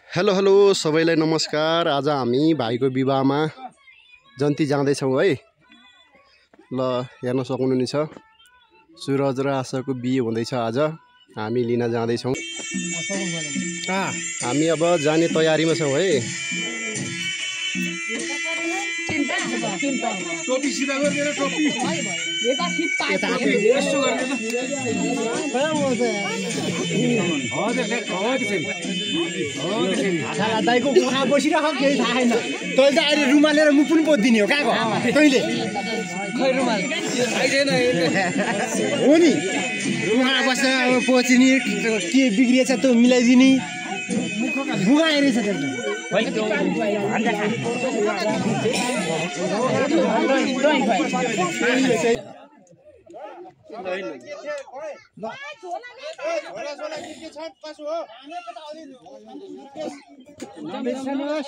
Hello hello सबैलाई नमस्कार। आज हामी भाइको विवाहमा जन्ती जाँदैछौँ है। ल हेर्न सक्नुहुनेछ सुरज र आशाको बिहे हुँदैछ। आज हामी लिन जाँदैछौँ। हामी अब जाने तयारीमा छौँ है। टोपी सिधा गरेर टोपी दाइको कोखा बसिरह केही थाहा छैन। तैले त अहिले रुमाल लिएर मुख पनि पोतिदिने हो काको तैले खै रुमाल हो नि रुमाल बसेर अब पोचिने के बिग्रिएछ त्यो मिलाइदिने बुगा हेरेछ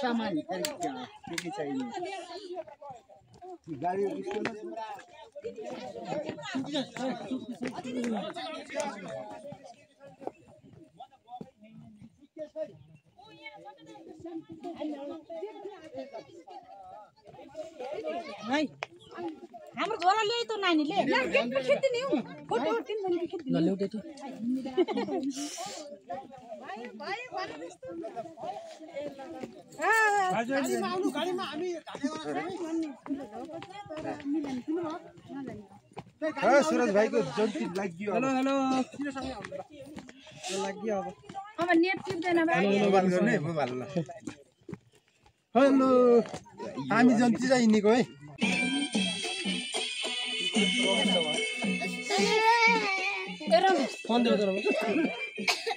सामान हाम्रो छोरा ल्याइ त नानीले खिच्दिने हौ फोटो किन खिच्दिने ल ल्याउदै त गाडीमा आउनु गाडीमा हामी सुरज भाइको जन्ती लाग्यो। हेलो हेलो लाग्यो अब नेट टिप्दैन भाइ। हेलो हामी जन्ती चाहिँ हिँडेको है।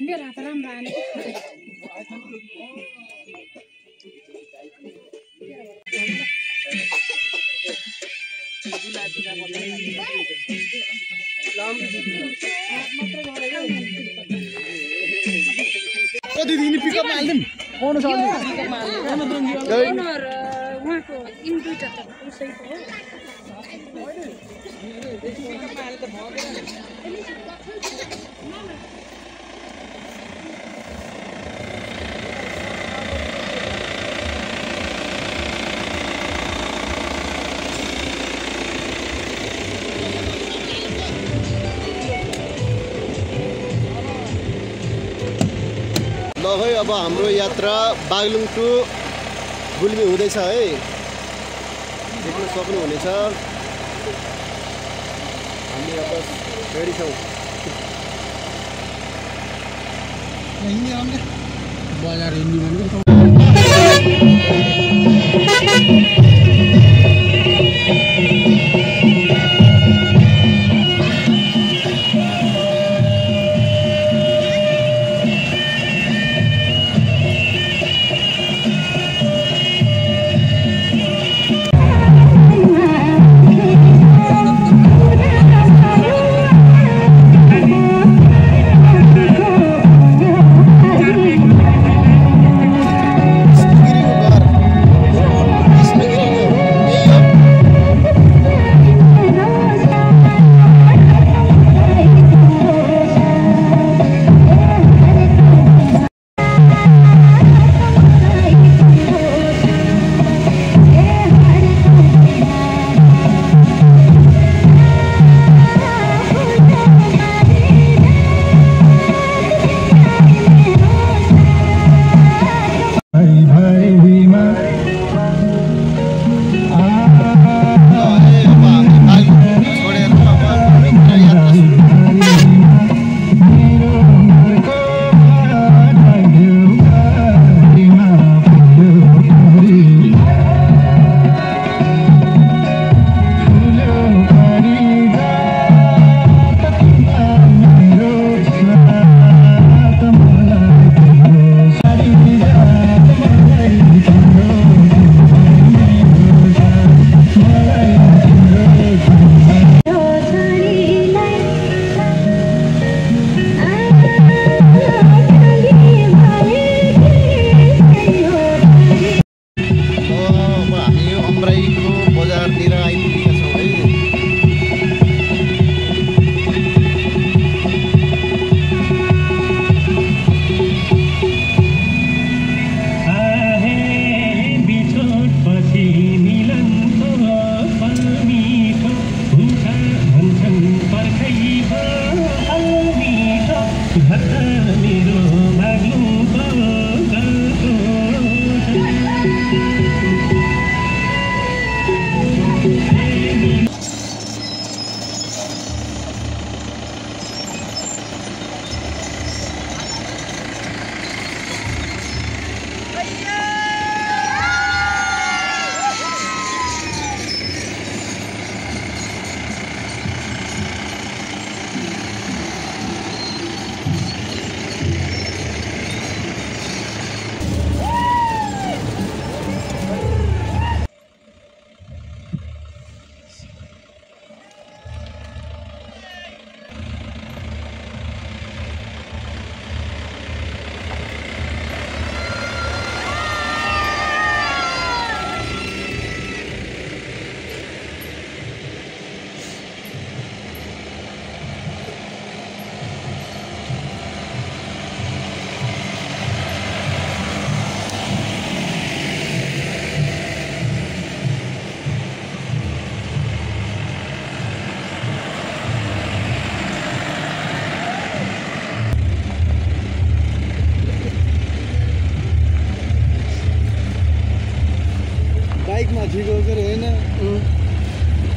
मेरो हात राम्रो आएन। दिदी पिकअप हाल्दिम कौन सा उहाँको इन दुईटा त उसैको हो। ल है अब हाम्रो यात्रा बागलुङ टु गुल्मी हुँदैछ है। देख्न सक्नुहुनेछ हामी अब रेडी छौँ। बजार हिँड्ने भनेको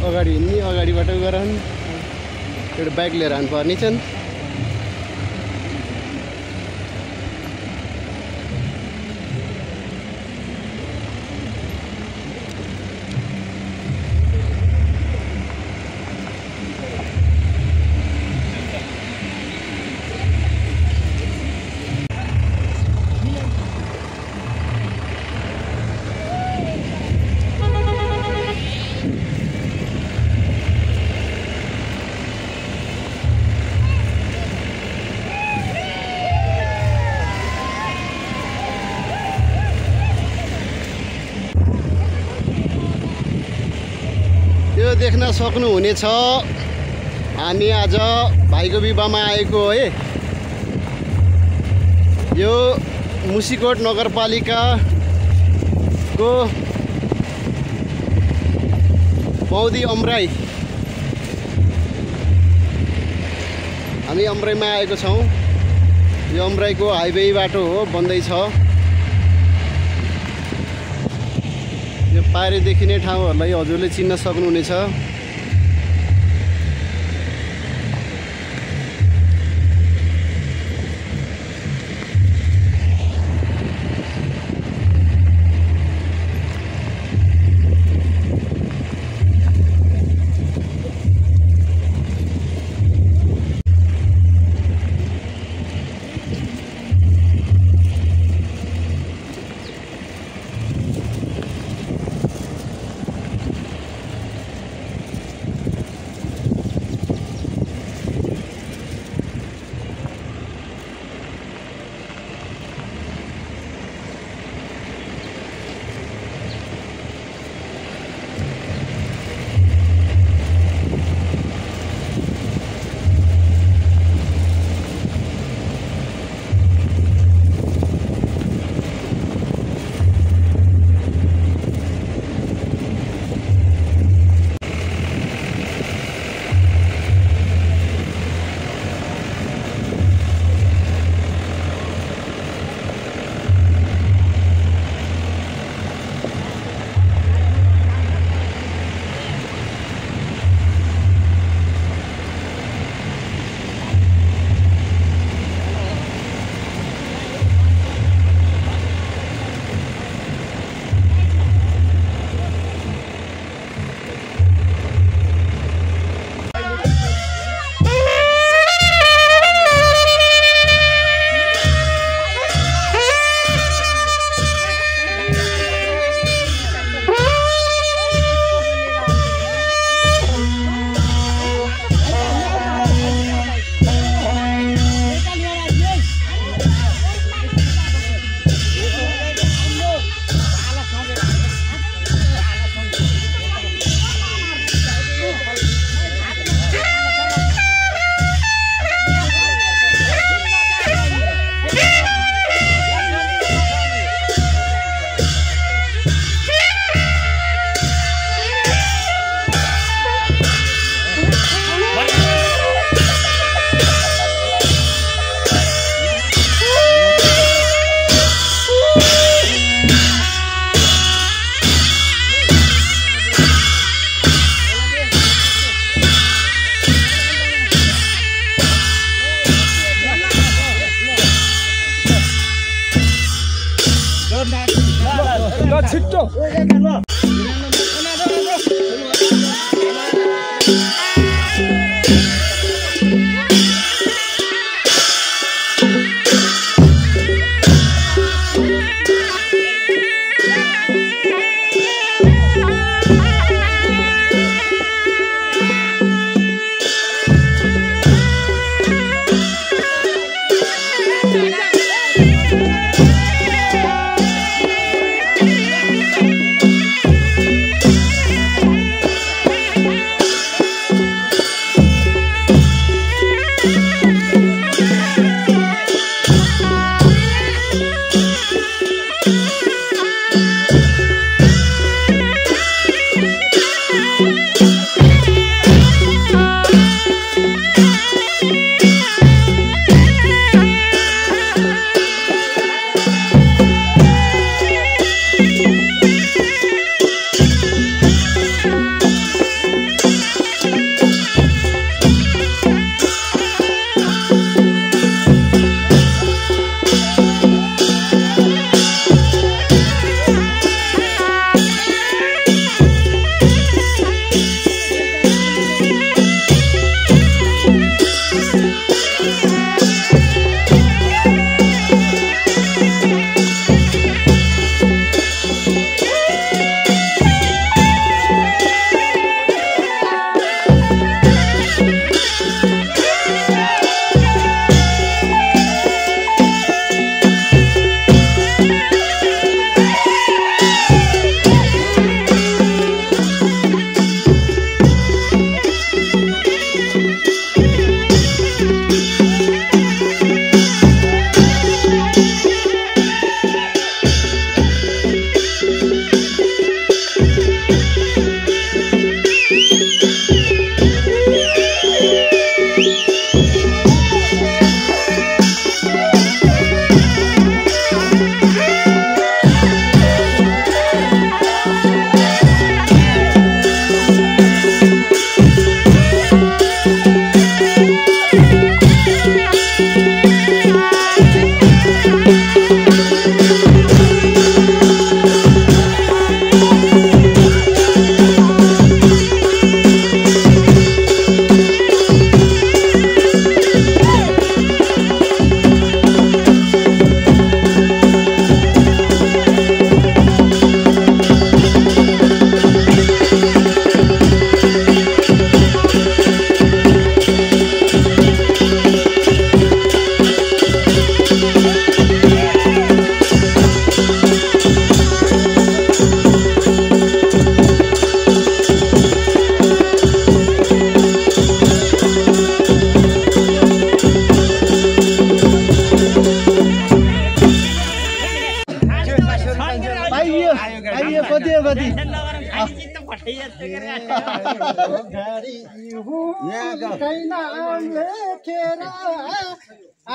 अगाडि हिँड्ने अगाडिबाट गएर एउटा बाइक लिएर हान्नुपर्ने छन्। यो देख्न सक्नुहुनेछ हामी आज भाइको विवाहमा आएको है। यो मुसिकोट नगरपालिकाको पौदी अमराई, हामी अमराईमा आएको छौँ। यो अमराईको हाइवे बाटो हो, बन्दैछ। यो पारी देखिने ठाउँहरूलाई हजुरले चिन्न सक्नुहुनेछ। छिट्टो आइयो आइयो कति हो कति लेखेर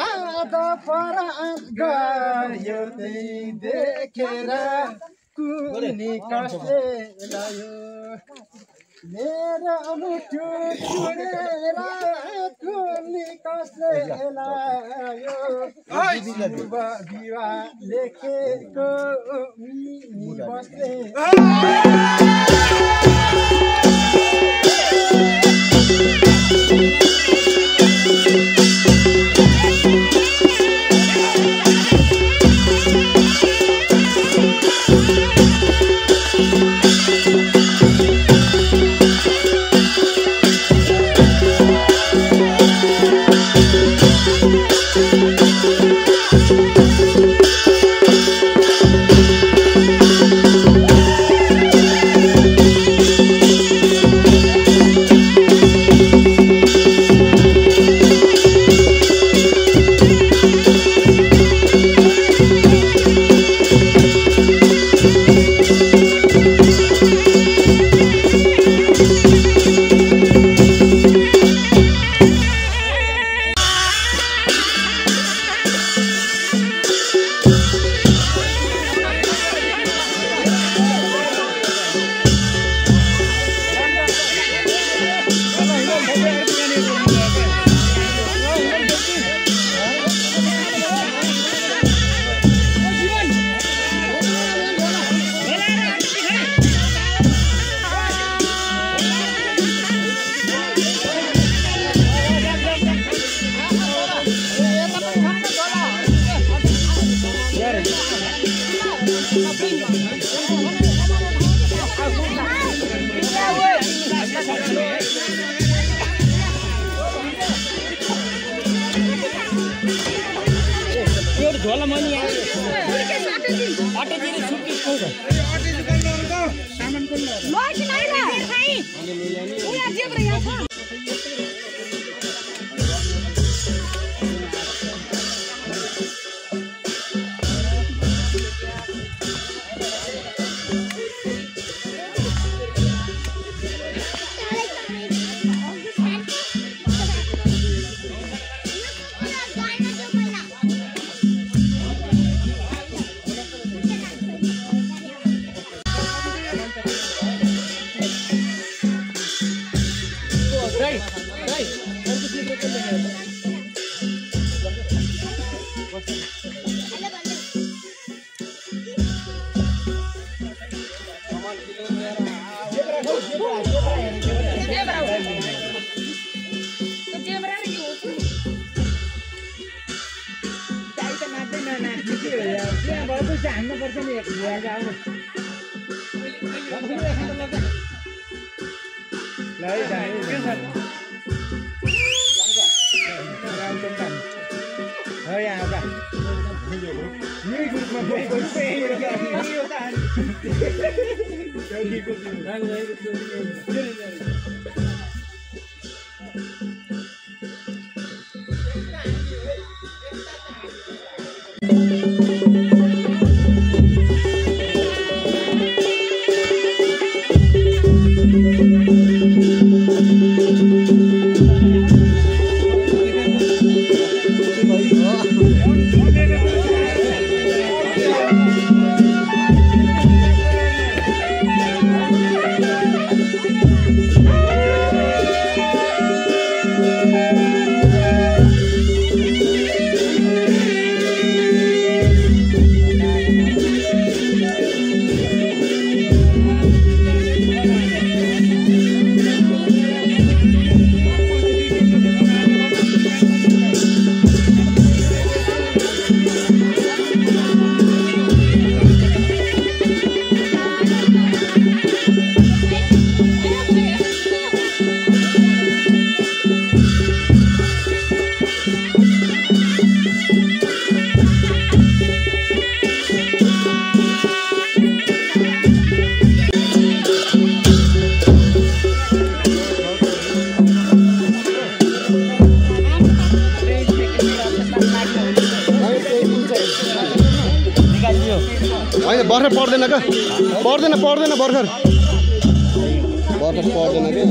आधा पर गयो त्यही देखेर कुनी कसले लायो मेरो मुटु छोडेर कुनी कसले लायो विवाह लेखेको मिनी बस्ने निकालियो होइन भर्खर पर्दैन क्या पर्दैन पर्दैन भर्खर पर्दैन क्या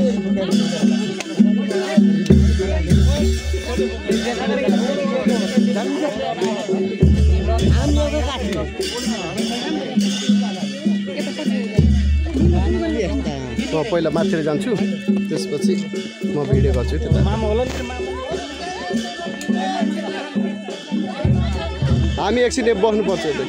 म पहिला माथितिर जान्छु त्यसपछि म भिडियो गर्छु त्यता हामी एकछिन बस्नुपर्छ यता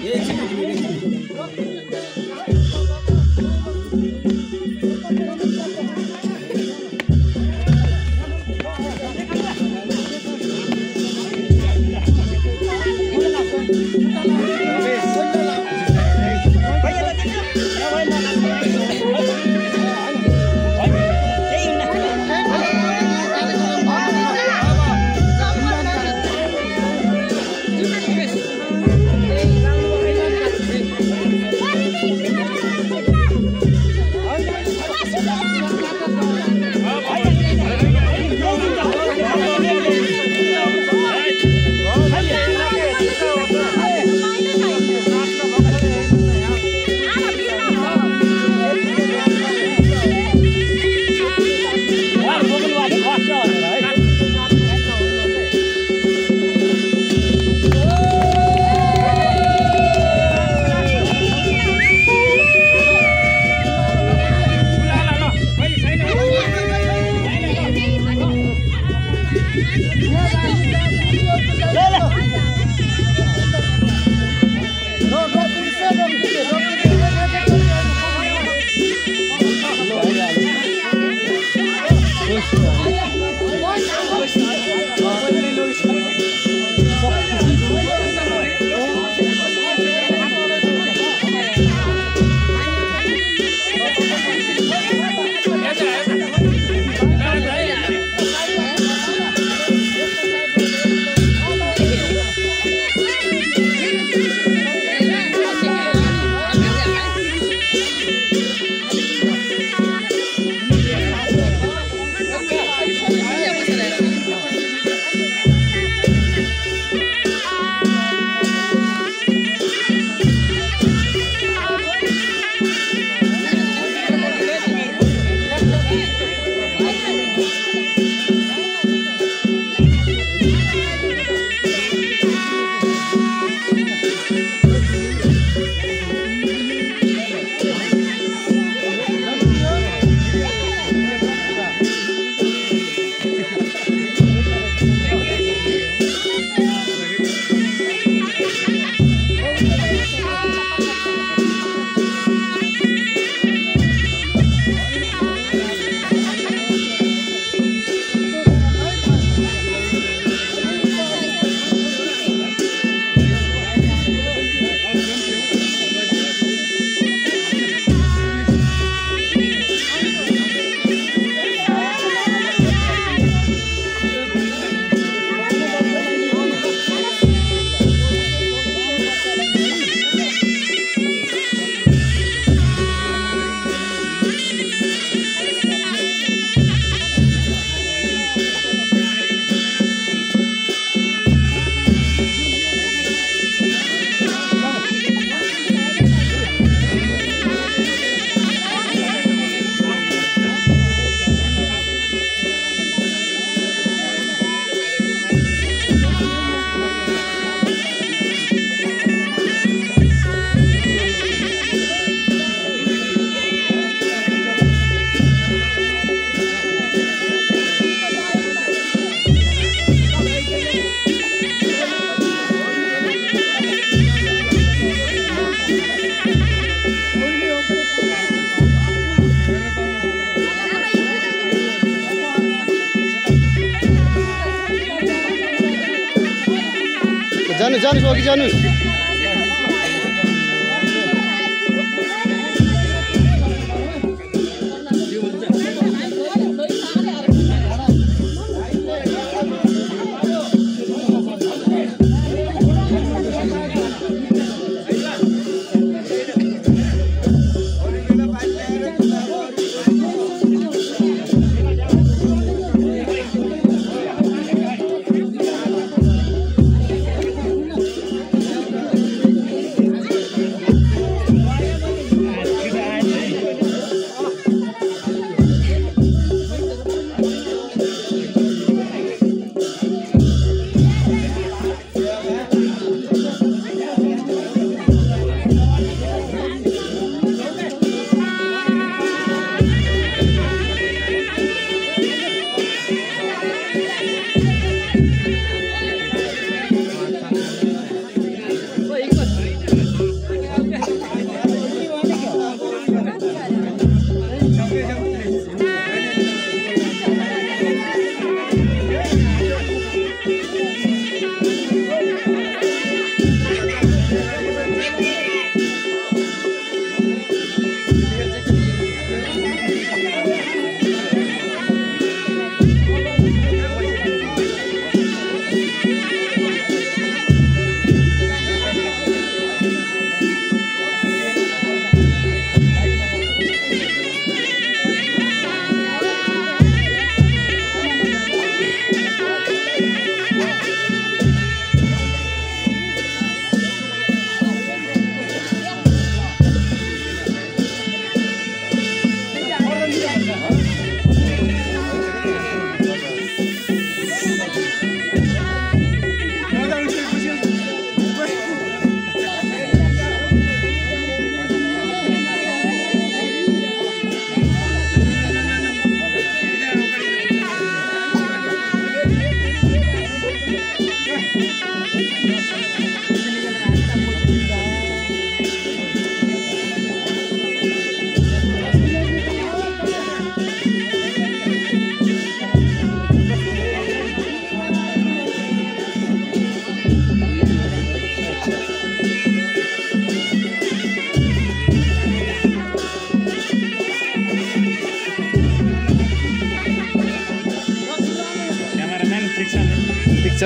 जानुस् अघि जानुस्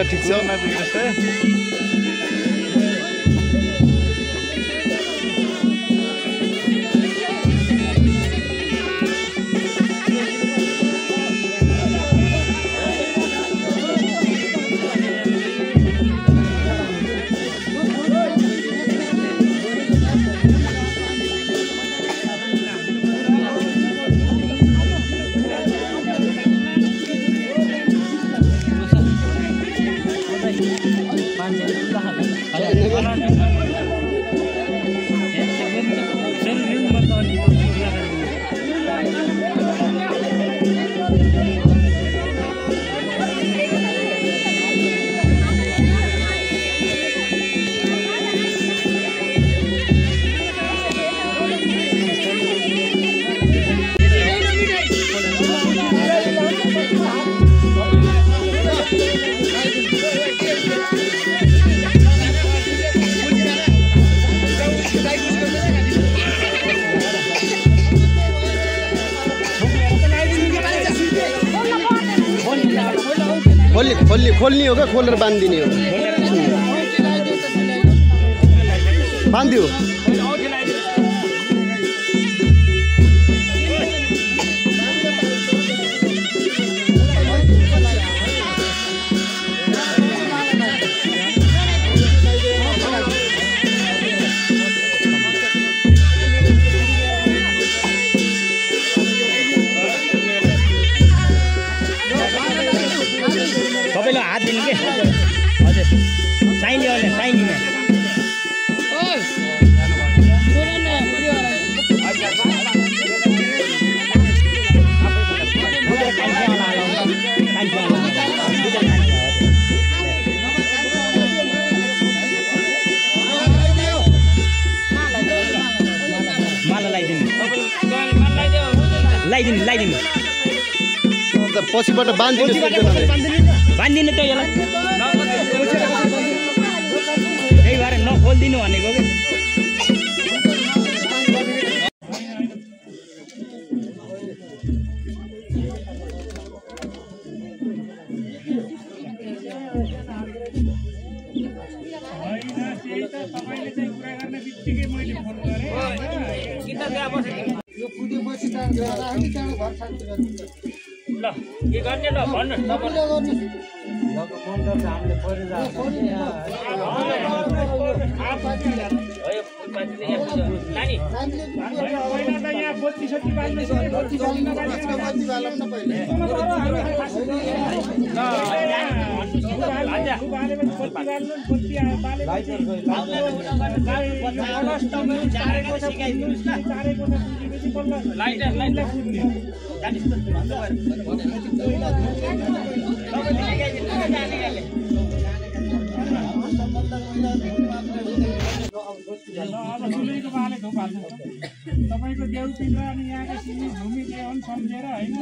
ठिक छ खोल्ने हो क्या खोलेर बाँधिदिने हो बाँधियो हात दिनु के हजुर साइनी वाले साइनीमा माला लगाइदिनु पछिबाट बाँधिदिनु बाँधिदिनु त यसलाई त्यही भएर नखोलिदिनु भनेको के ल के गर्ने ल भन्नु तपाईको देउपिण्ड अनि यहाँको सिमी भूमि के हो सम्झेर हैन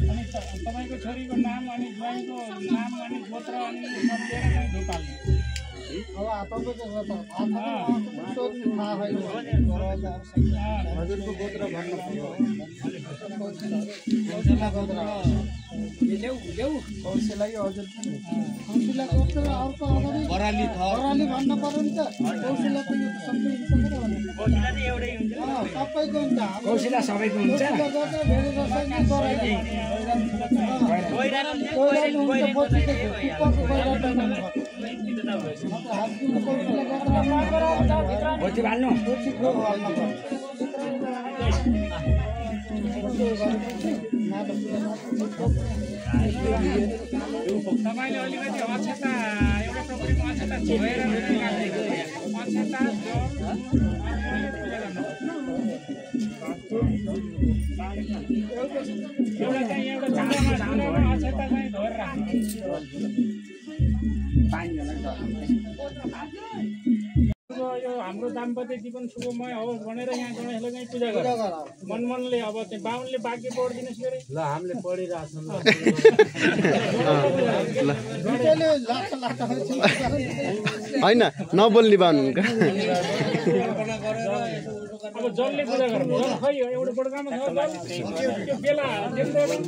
अनि तपाईको छोरीको नाम अनि ज्वाइँको नाम अनि गोत्र अनि सम्झेर चाहिँ ढोकाल्नु अब तपाईको हजुरको गोत्र भन्नु कौशला हजुर कौशला गोत्र अर्को बराली भन्न पर्यो नि त कौशला त यो सबै कौशला चाहिँ एउटै हुन्छ सबैको हुन्छ कौशला सबैको हुन्छ तपाईँले अलिकति अक्षता एउटा टोकरीमा अक्षता छोएर अक्षता एउटा चाहिँ एउटा झाडामा अक्षता चाहिँ धोएर राख्नु यो हाम्रो दाम्पत्य जीवन शुभमय होस् भनेर यहाँ गणेशले चाहिँ पूजा गर मनमनले अब त्यो बाहुनले बाँकी पढिदिनुहोस् गरे ल हामीले पढिरहेछौँ होइन नबोल्ने बाहुन अब जलले पूजा गरौँ जल खै एउटा बडकामा छ जल त्यो बेला देख्दैन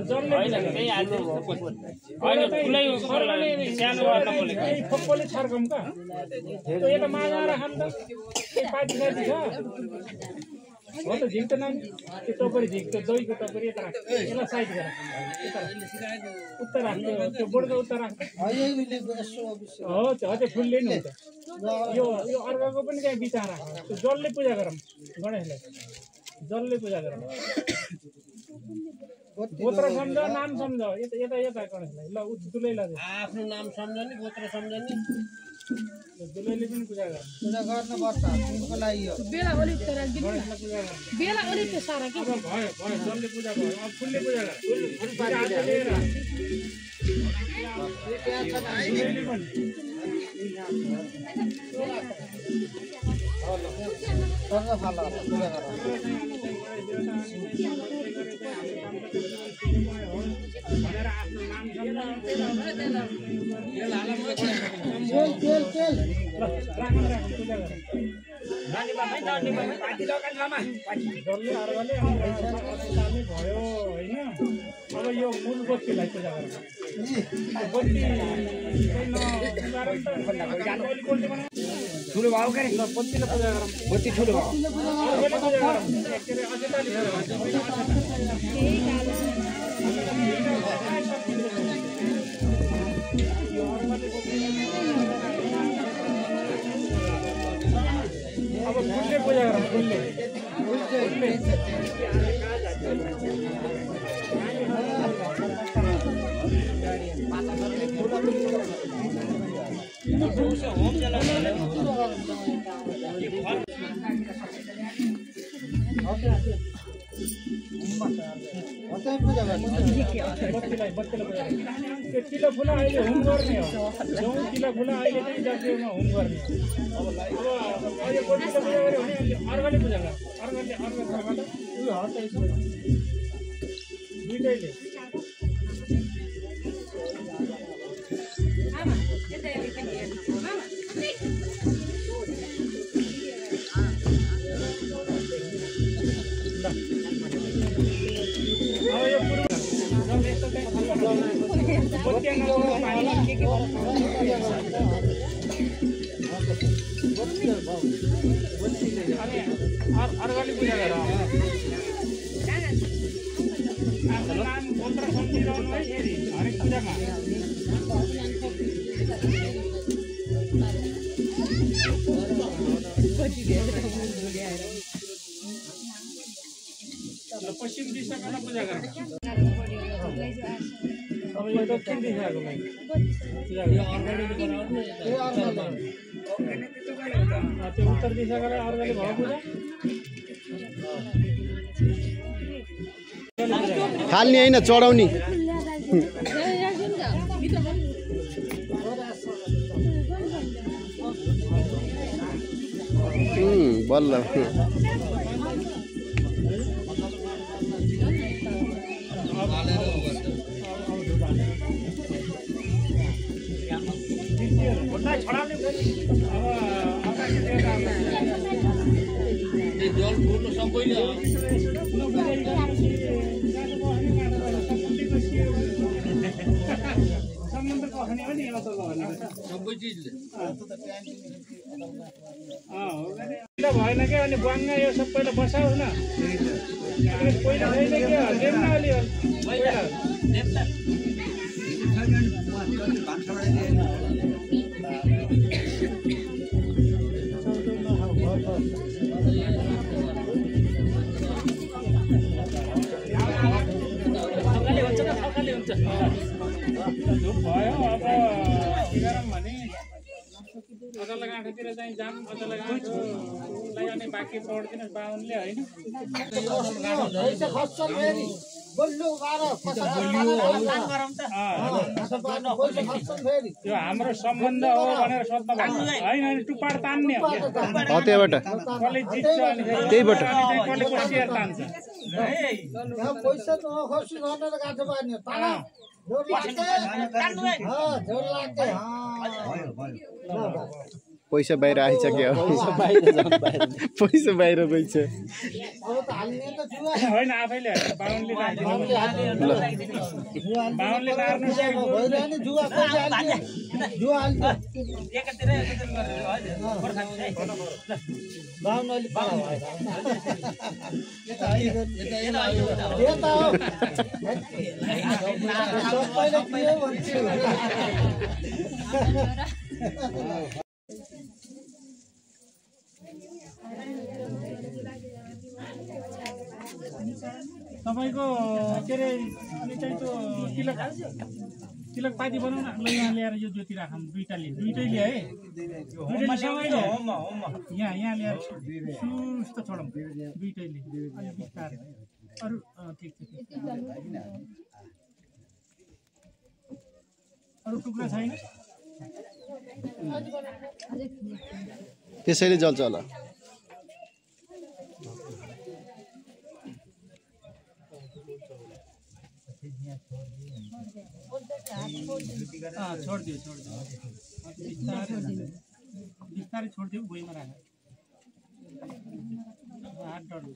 जलले होइन ठुलै सरले सानो गर्न बोलेको थप्पले छर्कम का त्यो यता मागा राखम त त्यो पाटी साटी छ हो त झिक त नानी त्यो टपरी झिक त दहीको टपरी यता राख यसलाई साइड गर उत्तर राख त्यो बडका उत्तर राख हो त्यो फुलले नि हुन्छ यो अर्काको पनि त्यहाँ बिचा राख त्यो जलले पूजा गरौँ गणेशलाई जलले पूजा गरौँ गोत्र सम्झ नाम सम्झ यता यता यता गणेशलाई ल दुलै ल आफ्नो नाम सम्झने गोत्र सम्झने दुलैले पनि पूजा गर पूजा गर्नुपर्छ तिमीको लागि हो बेला अलिक त राखिदिनु बेला अलिक त सारा के भयो भयो जलले पूजा गर अब फुलले पूजा गर फुल पाती लिएर भयो होइन अब यो मूल बत्तीलाई पूजा गर बत्ती ठुलो भाउ गरे बत्तीलाई पूजा गरौँ बत्ती ठुलो भाउ अब फुलले पूजा गरौँ फुलले तिला फुला अहिले होम गर्ने हो जौँ तिला फुला अहिले चाहिँ जातिमा होम गर्ने हो अब अहिले बत्तीले पूजा गऱ्यो भने अर्काले पूजा गर अर्काले दुइटैले अर्काले पूजा गर आफ्नो नाम गोत्र सम्झिरहनु है फेरि हरेक पूजामा पश्चिम दिशामा पूजा गर अब यो दक्षिण दिशाको लागि पूजा त्यो उत्तर दिशाको लागि अर्काले भयो पूजा फाल्ने होइन चढाउने बल्ल भएन क्या अनि बङ्गा यो सबैलाई बसाउ न पहिला छैन क्या लेख्न अलि भयो अब के गरौँ भने अदला गाँठातिर चाहिँ जाम अदला गाँठोलाई अनि बाँकी पढ्दैन बाहुनले होइन त्यो हाम्रो सम्बन्ध हो भनेर सोध्नु होइन टुप्पाड तान्ने हो त्यहीबाट कसले जित्छ अनि त्यहीबाट कसले कोसिएर तान्छ पैसा खर्च गरेर गाँठो पार्ने जोड लाग्छ पैसा बाहिर आइछ क्या पैसा बाहिर गइछ होइन आफैले बाहुनले बाहुनले मार्नु तपाईको के अरे अनि चाहिँ त्यो तिलक पाती बनाउन ल यहाँ ल्याएर यो ज्योति राखौँ दुईटैले है यहाँ ल्याएर सुस्त छोडौँ दुईटैले अलि बिस्तारै अरू ठिक छ अरू टुक्रा छैन त्यसैले जल्छ होला छोडिदियो बिस्तारै छोडिदियो भुइँमा राख हात डढ्नु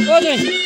Okay.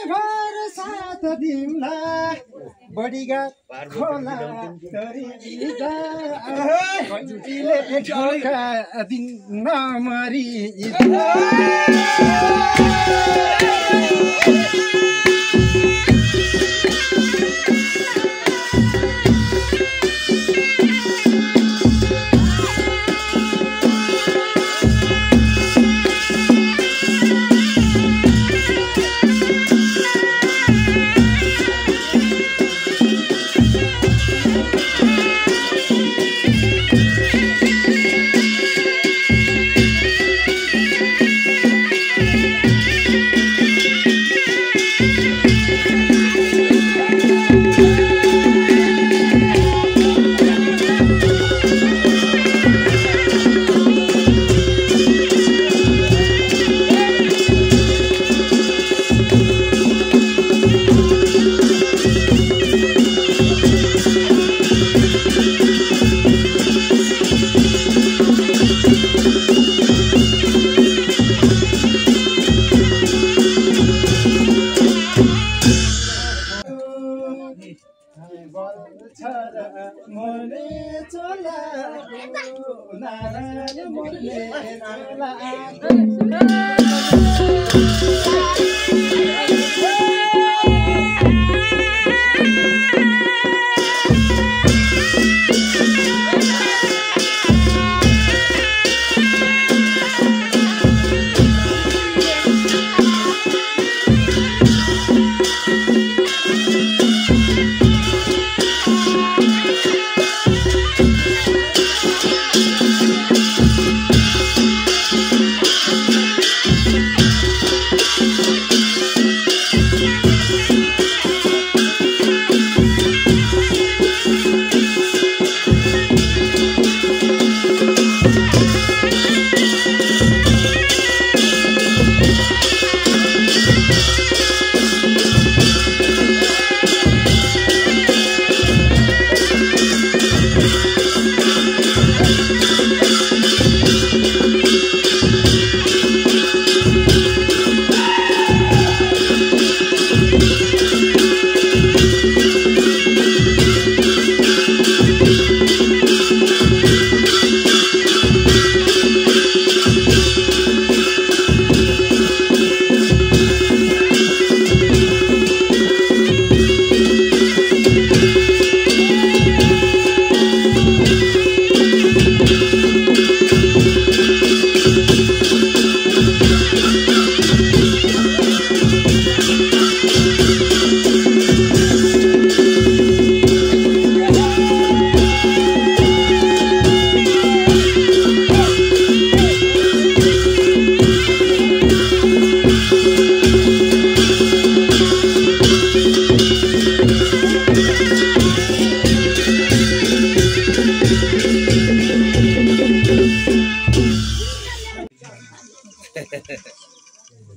भर साथ दिउँला बडीघाट खोला घन्टीले ठोका दिन नमरी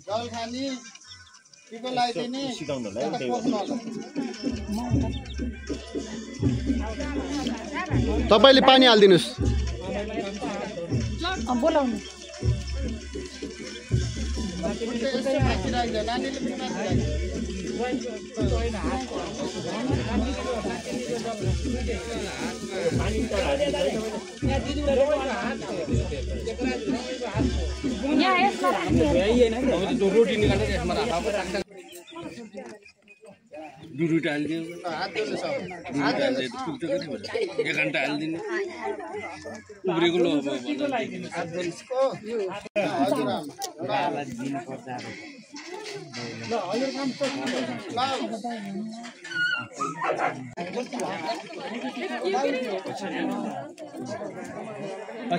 जल खानी टिको लगाइदिने तपाईँले पानी हालिदिनुहोस् बोलाउनु रोटी निकालेर यसमा राख दुरुटा हालिदिनु एक घन्टा हालिदिनु उब्रेको लो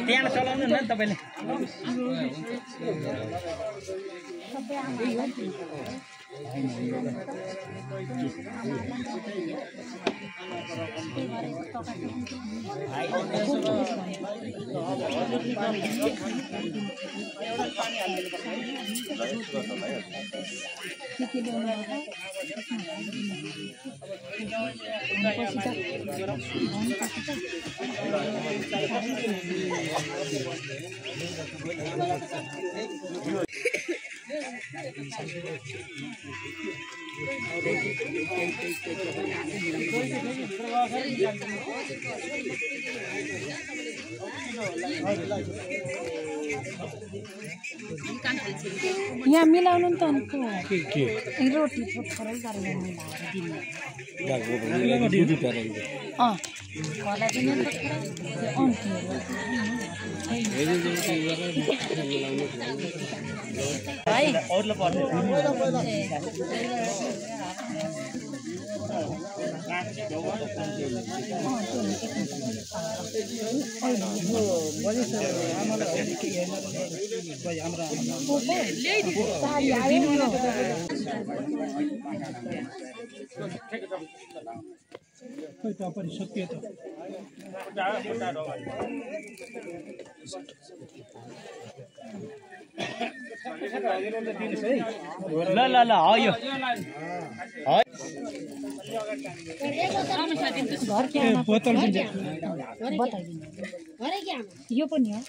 त्यहाँ चलाउनु न तपाईले यहाँ मिलाउनु नि त अनको रोटी थोरै गरेर मिलाएर दिनु घरलाई पनि ल ल ल आयो बोतल यो पनि हो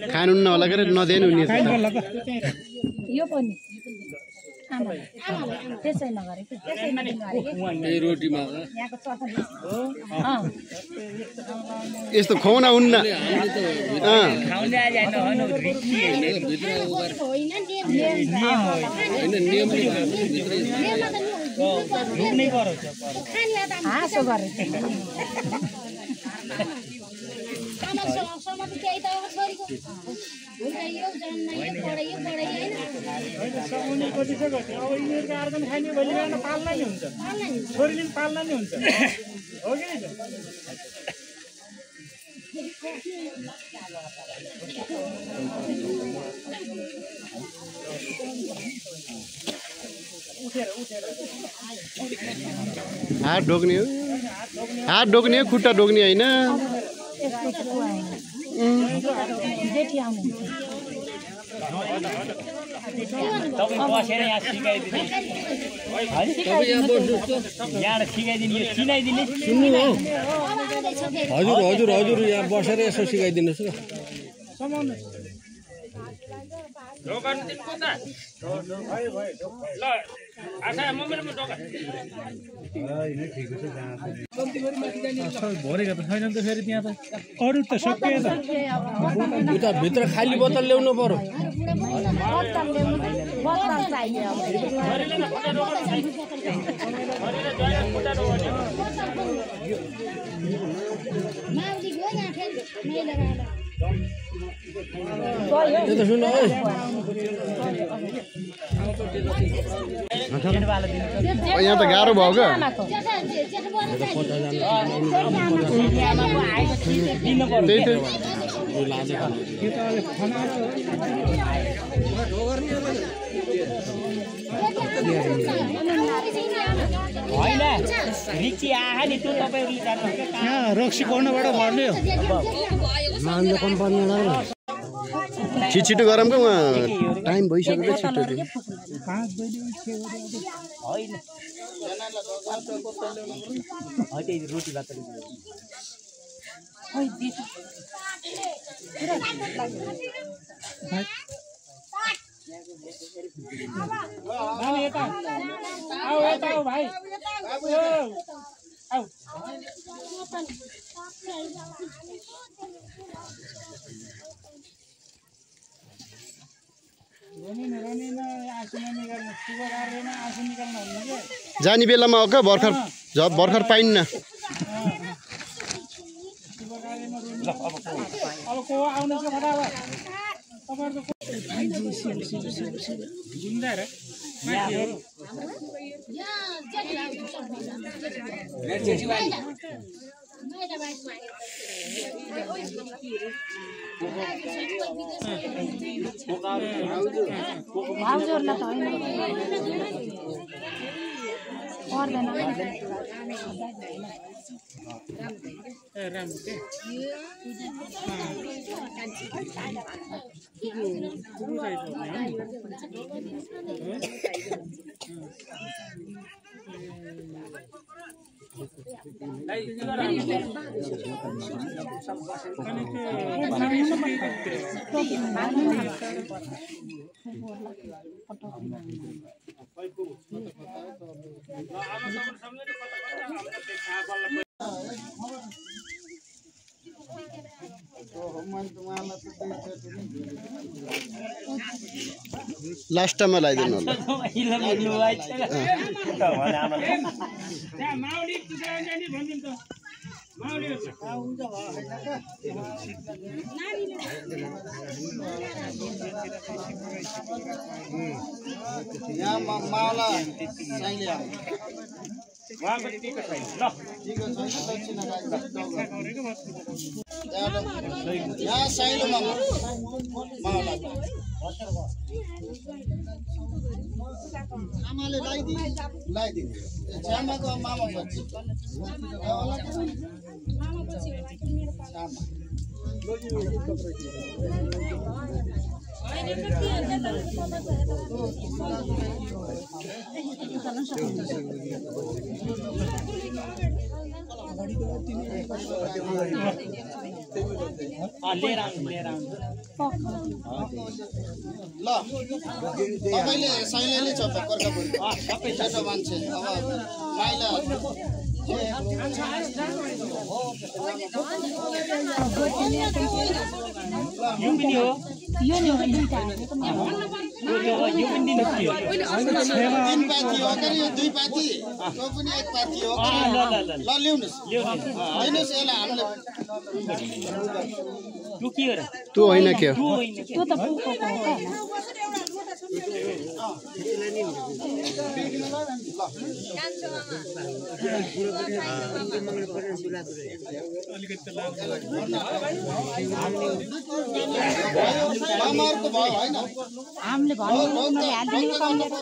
खानुहुन्न होला के नदिनु नि यो पनि त्यसै नगरेको रोटीमा यस्तो खुवाउन हुन्न हाँसो गरेको छोरीले पाल्न नि हुन्छ हो कि हात ढोक्ने हो खुट्टा ढोक्ने होइन बसेर यहाँ सिकाइदिने यहाँबाट सिकाइदिने चिनाइदिने सुन्नु हो हजुर हजुर हजुर यहाँ बसेर यसो सिकाइदिनुहोस् भरेको त छैन त फेरि त्यहाँ त अरू त सकियो त उता भित्र खाली बोतल ल्याउनु पर्यो यहाँ त गाह्रो भयो क्या होइन रिक्सी आहा नि त्यो तपाईँहरूले जान्नुहुन्छ रक्सी गर्नबाट भर्ने हो छिटो गरौँ क्या उहाँ टाइम भइसक्यो छिटो होइन रोटी भात यता आऊ यता आऊ भाइ आऊ जाने बेलामा हो क्या भर्खर पाइन्न अब को आउनु छ फटाफट भाउजूहरूलाई त होइन पर्दैन राम्रो लास्ट टाइममा लगाइदिनु होला यहाँ माला साइले यहाँ साइलोमा माला आमाले लगाइदिनु छ्यामाको मामा पछि ल तपाईँले साइलेले छ कर्कापुर सबै छोटो मान्छे अब माइला यो पनि हो यो नि हो दुईटा यो पनि दिनु के हो 3 पाती हो के यो 2 पाती त्यो पनि 1 पाती हो ल ल्याउनुस् हैनस् यसलाई हामीले त्यो के हो र त्यो होइन के हो त्यो त पुको हो मामाहरुको भयो हैन हामीले भन्नु उनीले हाल्दिनु कमले ल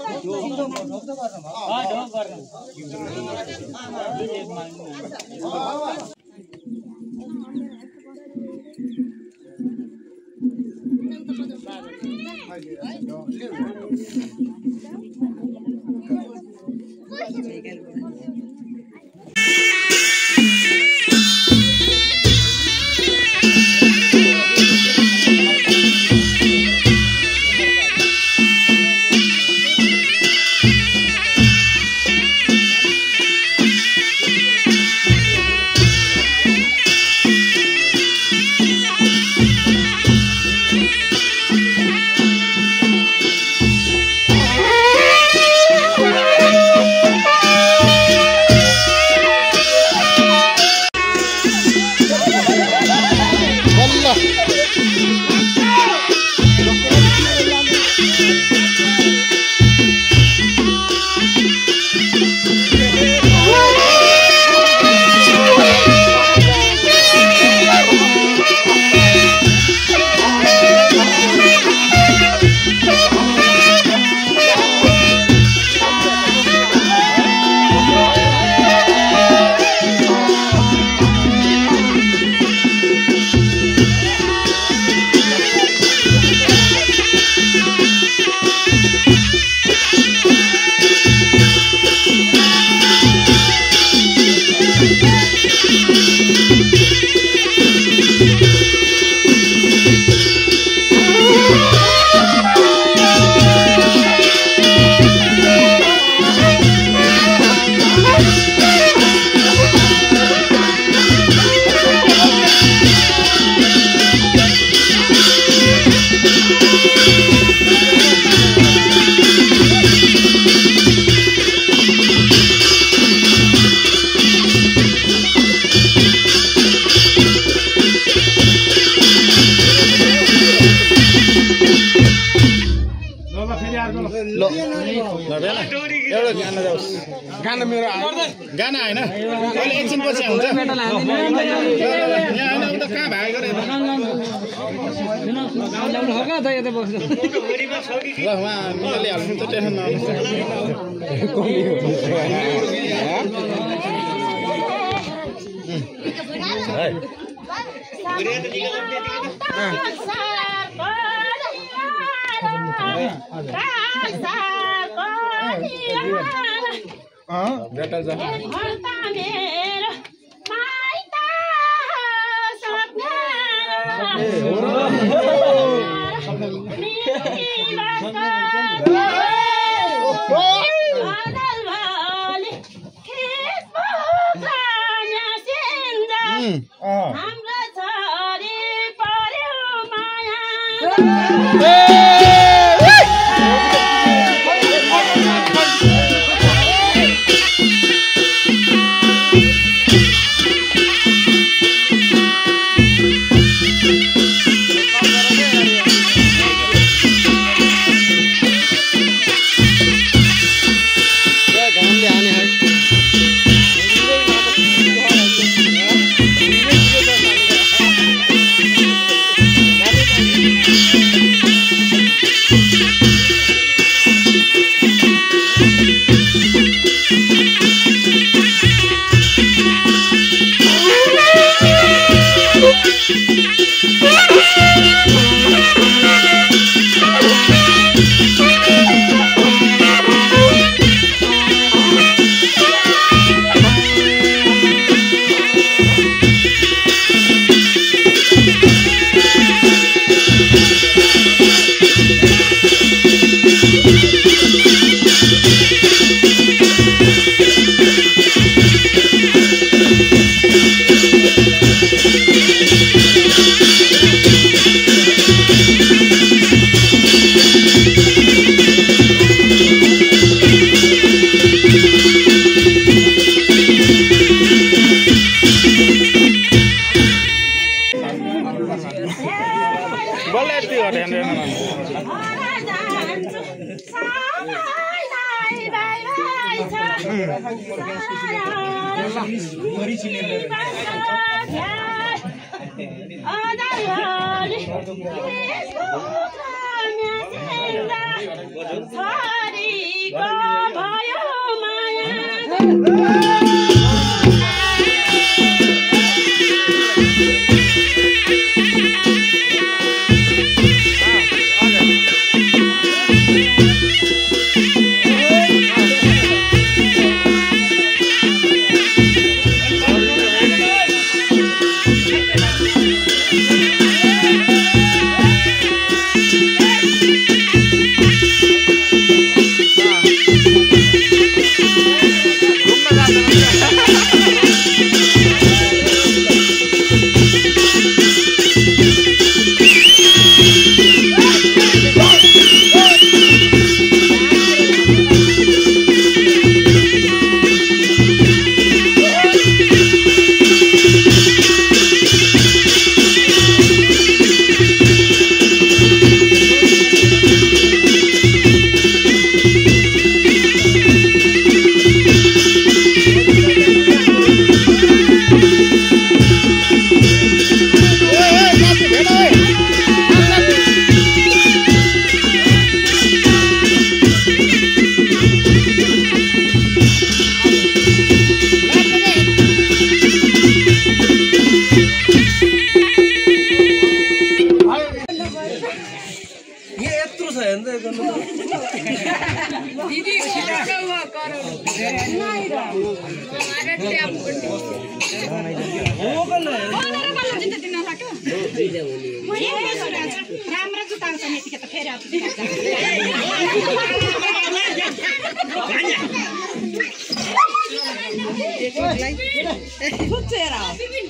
एउटा गाना जाओस् गाना मेरो गाना हैन अहिले एकछिन पछि हुन्छ यहाँ हैन उता कहाँ भागेको रे ल उहाँ मिलाले हाल्नु त टेन्सन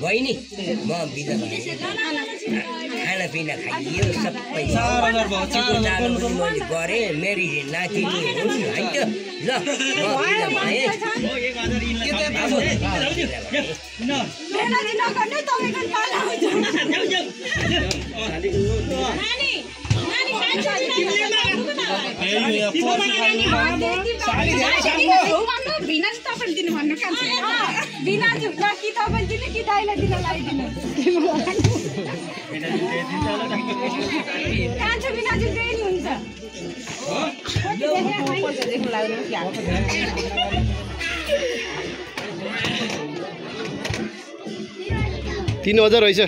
बहिनी म बिदा खाना पिना खाइयो सबै मैले गरेँ मेरी नातिनी हुन् है त ल म बिदा भएँ साली धेरै भिनाजु तपाईँले दिनु भन्नु कान्छ भिनाजु ल कि तपाईँले दिनु कि दाइलाई दिन लगाइदिनु कान्छ भिनाजु त्यही नि हुन्छ 3000 रहेछ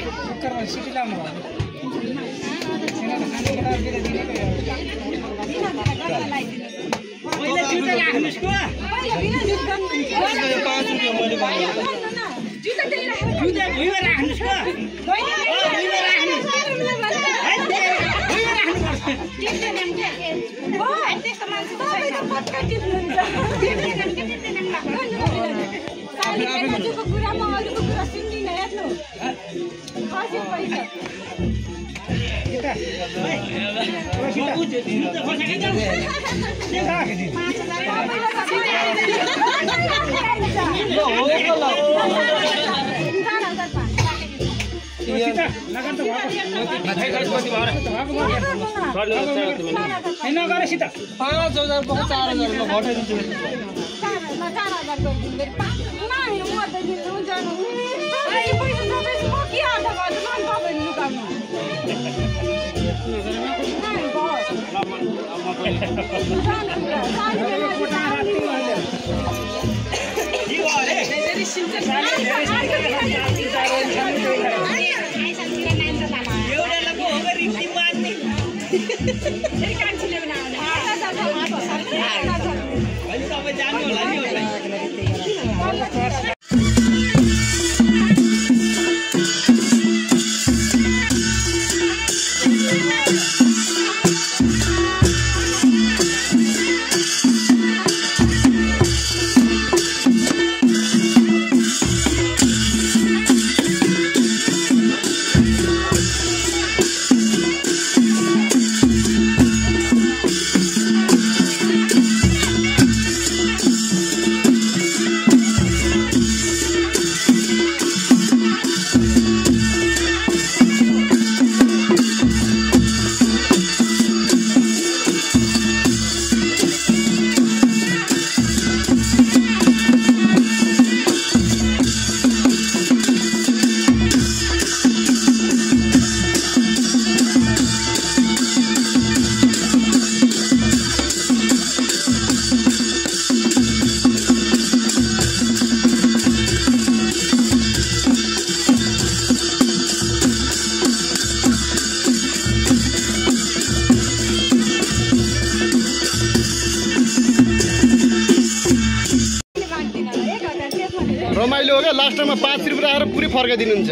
रमाइलो हो क्या लास्टमा 5 रुपैयाँ आएर पुरै फर्काइदिनुहुन्छ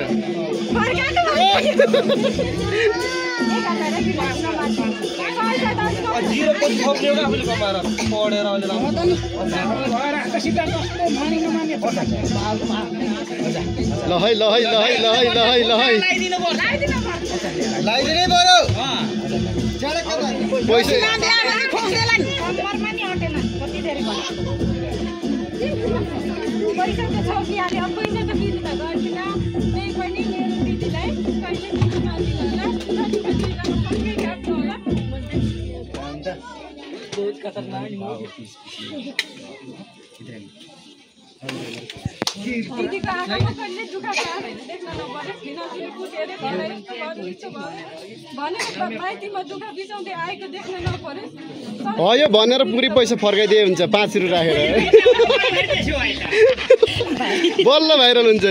ल है लाइदिने बरु पैसा त छ कि अरे अब पैसा त दिनु त गर्दिन त्यही पनि मेरो दिदीलाई कहिले दिनु नदिनु होला जति पनि सँगै काट्नु होला दिदीको आमामा कहिले दुःख पाएर देख्न नपरोस् भिनाजुले कुटेर भनेको माइतीमा दुःख बिचाउँदै आएको देख्न नपरोस् यो भनेर पुरै पैसा फर्काइदिए हुन्छ 5 रुपैयाँ राखेर बल्ल भाइरल हुन्छ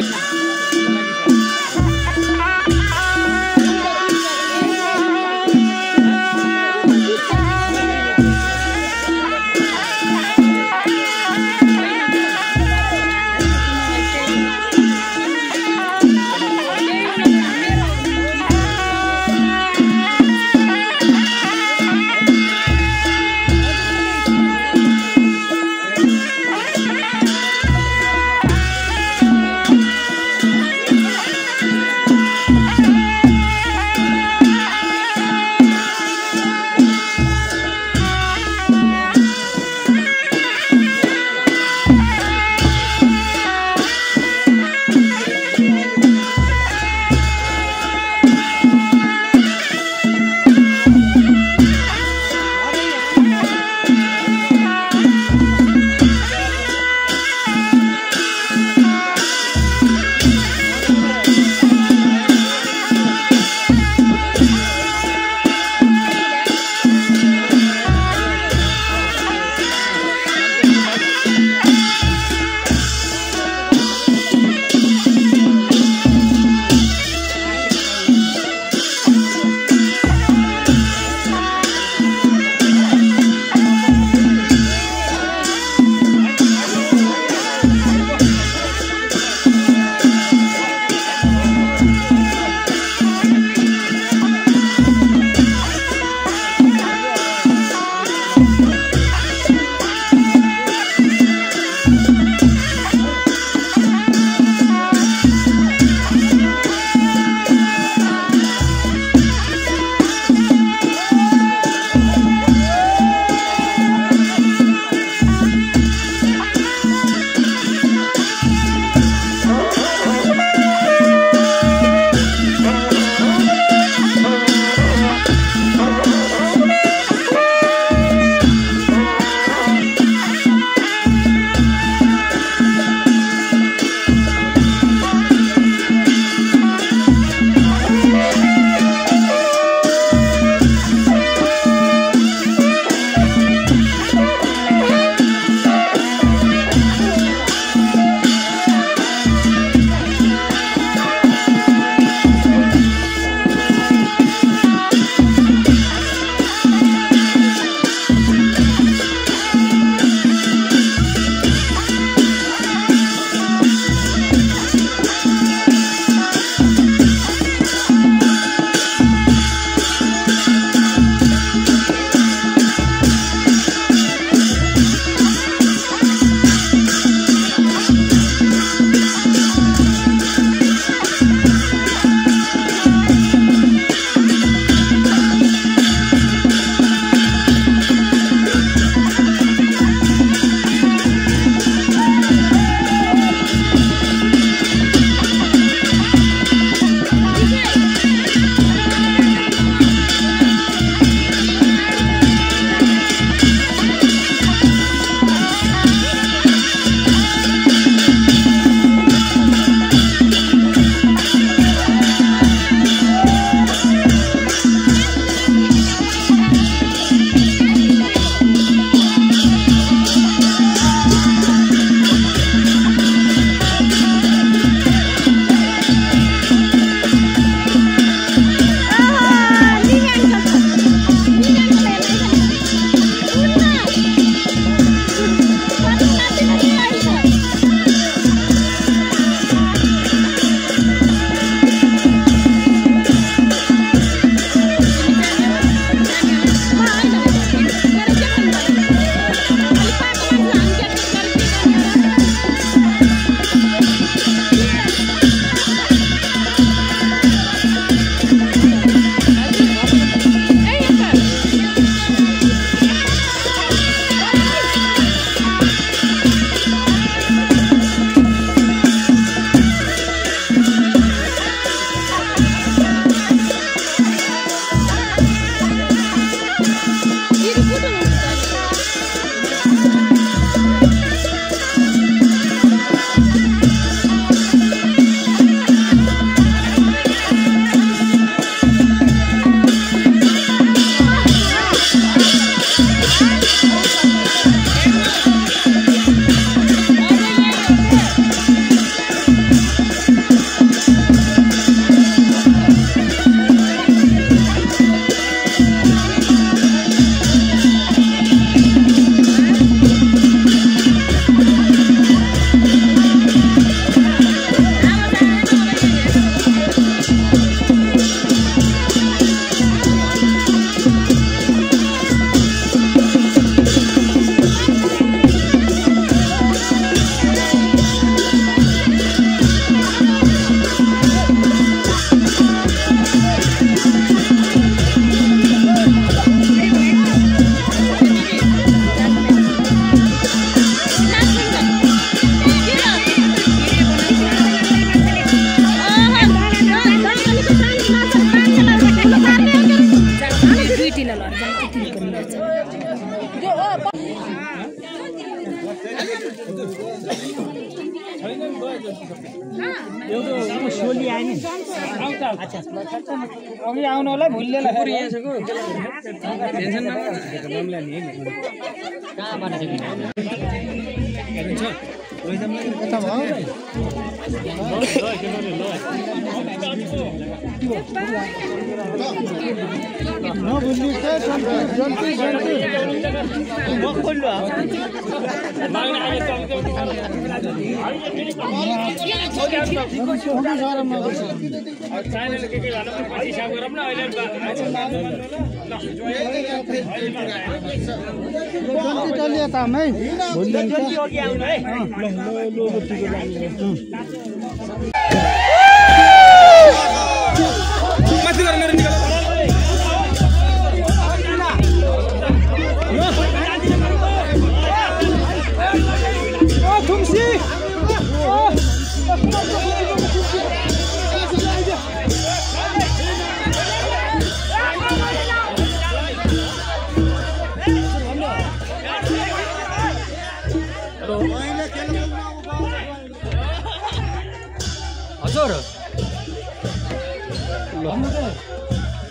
अघि आउनु होला भुल्ले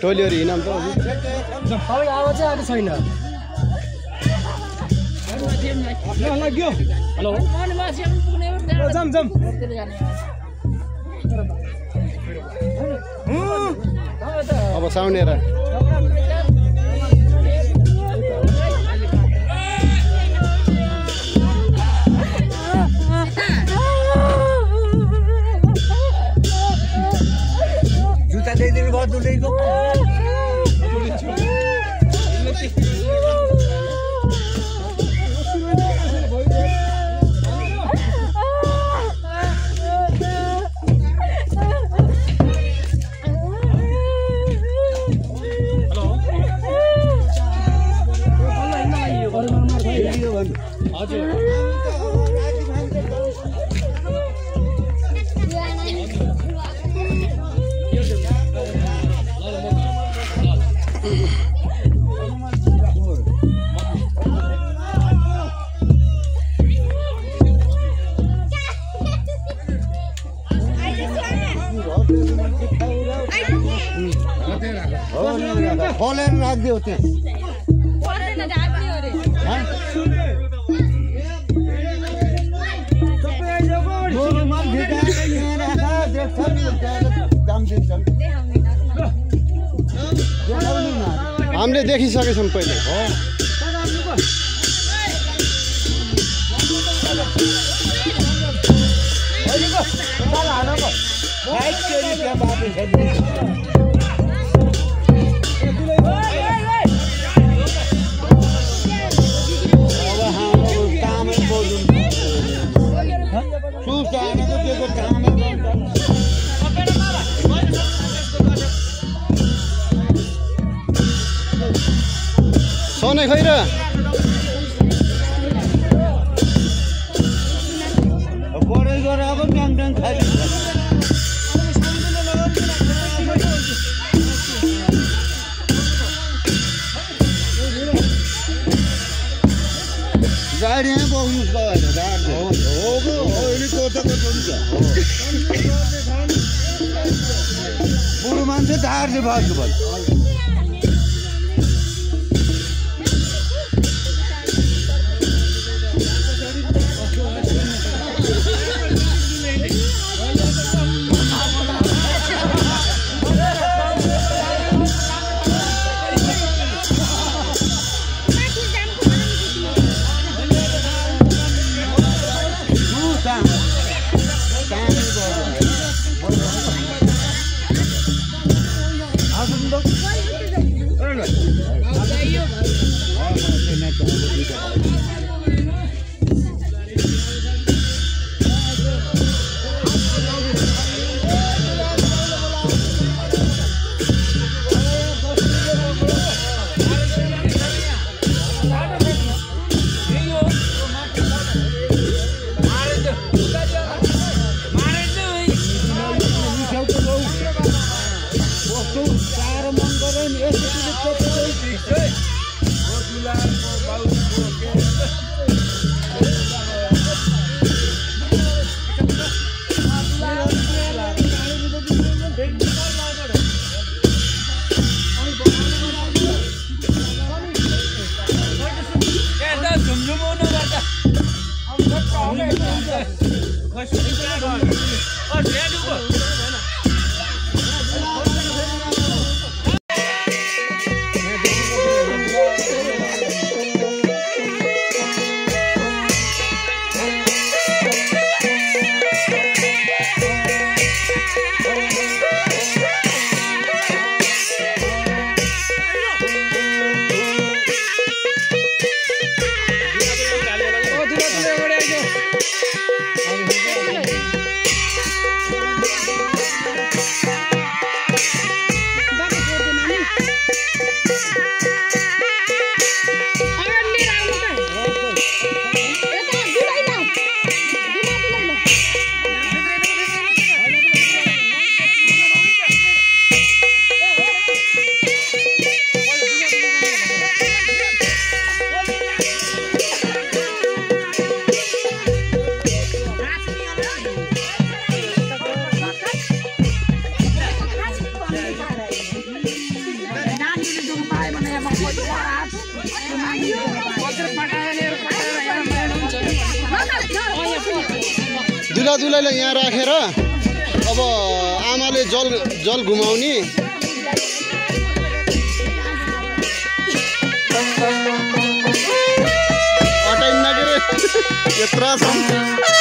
टोलीहरू हिँडौँ त आवाज चाहिँ आएको छैन लाग्यो हेलो जाम जाम अब साउनेर जुत्ता ल्याइदिनु भयो दुलैको खोलेर राखिदियो त्यहाँ हामीले देखिसकेछौँ पहिले सोने खैर बढै गरेर अब ट्याङ ट्याङ खाइदिन्छ गाडी यहाँ बस्नु बुढो मान्छे धारले भाग्नु भयो दुला दुलाईलाई यहाँ राखेर अब आमाले जल घुमाउने हटाइन्न के रे यत्रा छ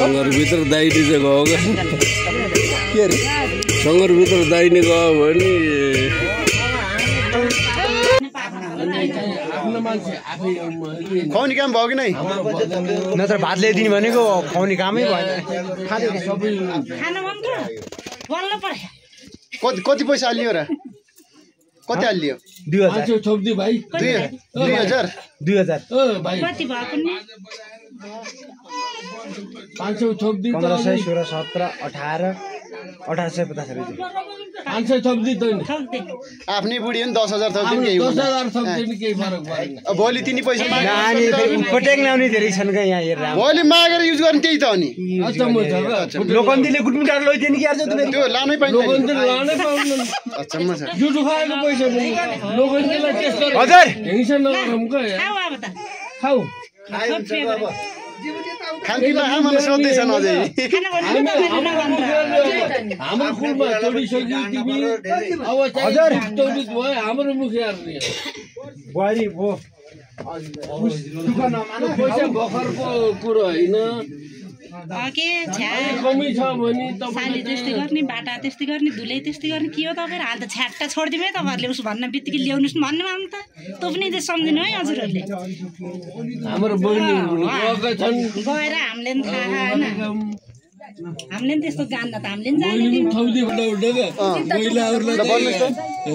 सङ्घरभित्र दाइने चाहिँ गयो क्या के अरे सङ्घरभित्र दाइने गयो भने खुवाउने काम भयो कि नै नत्र भात ल्याइदिने भनेको खुवाउने कामै भएन कति पैसा हालियो र कति हालियो 2000 छोप्दी भाइ 2000 कति भएको नि 500 छोप्दी 1500 16 17 18 1850 रुपैयाँ 500 थप्दी त नि आफ्नै बुढी नि 10000 थप्दिन केही 10000 थप्दिन केही फरक भएन भोलि तिनी पैसा नानी पटेक ल्याउने धेरै छन् क्या यहाँ हेरेर भोलि मागेर युज गर्ने त्यही त हो नि लोकन्तीले गुटमुटार लैदिने कि यार त्यो लानै पाइन्छ लोकन्ती लानै पाउदैन अचम्म छ जुठो खाएको पैसा पनि लोकन्तीलाई टेस्ट गरेर हजुर हिंसा नगरौँ क्या खाऊ अब त खाऊ खाऊ खानपिन खा मलाई सोध्दैछन् अझै हाम्रो कुलमा चढिसक्यो तिमी अब हजुर चौबिस भयो हाम्रो मुखियाहरूले बुहारी भो पैसा भर्खरको कुरो होइन के कमी छ भने साली त्यस्तै गर्ने बाटा त्यस्तै गर्ने धुलै त्यस्तै गर्ने के हो तपाईँहरू हाल त छ्याट्टा छोडिदिउँ है तपाईँहरूले उस भन्न बित्तिकै ल्याउनुहोस् भन्नु आउनु त तँ पनि त सम्झिनु है हजुरहरूले हाम्रो बहिनीहरू गएका छन् गएर हामीले पनि थाहा होइन हामीले पनि त्यस्तो जान्न त हामीले पनि जाने बहिनी थौदी फटाउट महिलाहरूलाई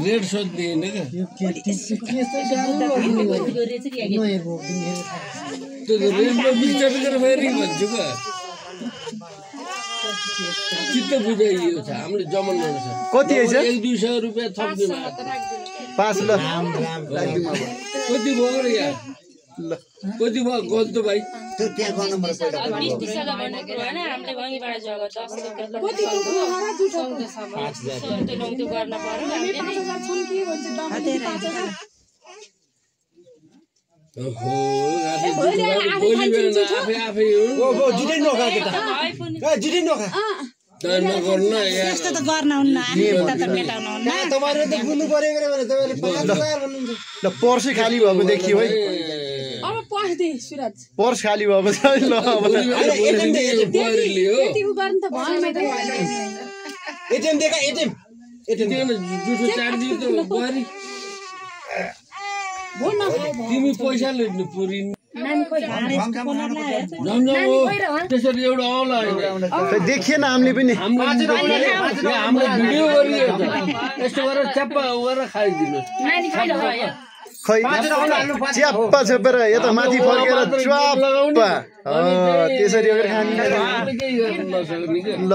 रेट सोध्ने होइन त्यो रेटमा विचार गरेर फेरि भन्छु क्या चित्त बुझाइयो छ हामीले जमन गर्नु छ कति है 100-200 रुपियाँ थप्दिनु 5 ल कति भयो र यहाँ कति भयो गल्तो भाइ त्यस्तो त गर्न हुन्न त मेटाउन हुन्न तपाईहरुले त बुझ्नु पर्यो भने तपाईले 5000 भन्नुहुन्छ ल पर्स खाली भएको देखियो है अब पस्दै सुरज पर्स खाली भएको छ ल अब त्यति उ गर्न त भएन एटीएम देखा एटीएम जुठो चार्जी त गरी तिमी पैसा लिनु पुरिन् त्यसरी एउटा आउला देखिएन हामीले पनि हाम्रो भिडियो गरियो यस्तो गरेर च्याप्पा गरेर खाइदिनु खै च्याप्पा छेपेर यता माथि फर्केर च्वाप्पा त्यसरी गरेर खाने केही गर्नु नसक्ने ल